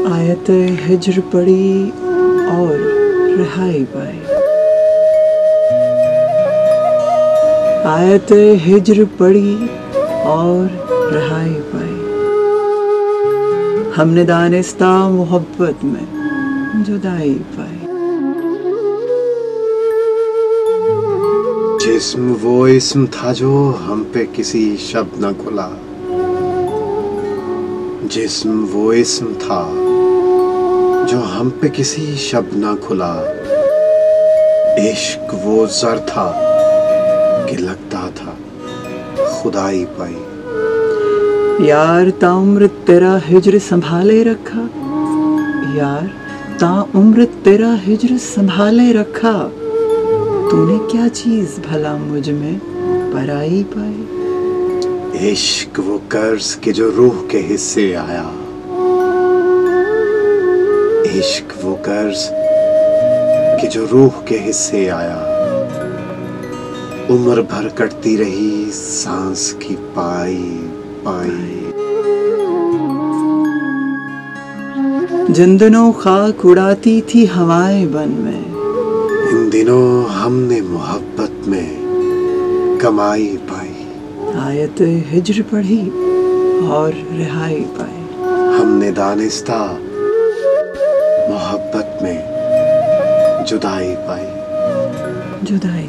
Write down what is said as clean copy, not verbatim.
आयत हिज्र पड़ी और रिहाई पाई। आयत हिज्र पड़ी और रिहाई पाई। हमने दानिस्ता मोहब्बत में जुदाई पाई। जिस्म वो इस्म था जो हम पे किसी शब्द न खुला। जिस्म वो इस्म था जो हम पे किसी शब्द न खुला। इश्क वो ज़र था कि लगता था खुदाई पाई। यार ताउम्र तेरा हिज्र संभाले रखा। यार ताउम्र तेरा हिज्र संभाले रखा। तूने क्या चीज भला मुझ में पराई पाई। इश्क वो कर्ज के जो रूह के हिस्से आया। इश्क वो कर्ज कि जो रूह के हिस्से आया। उम्र भर कटती रही सांस की पाई पाई। जिन दिनों खाक उड़ाती थी हवाएं बन में, इन दिनों हमने मोहब्बत में कमाई पाई। आयत हिज्र पढ़ी और रिहाई पाई। हमने दानिस्ता मोहब्बत में जुदाई पाई। जुदाई।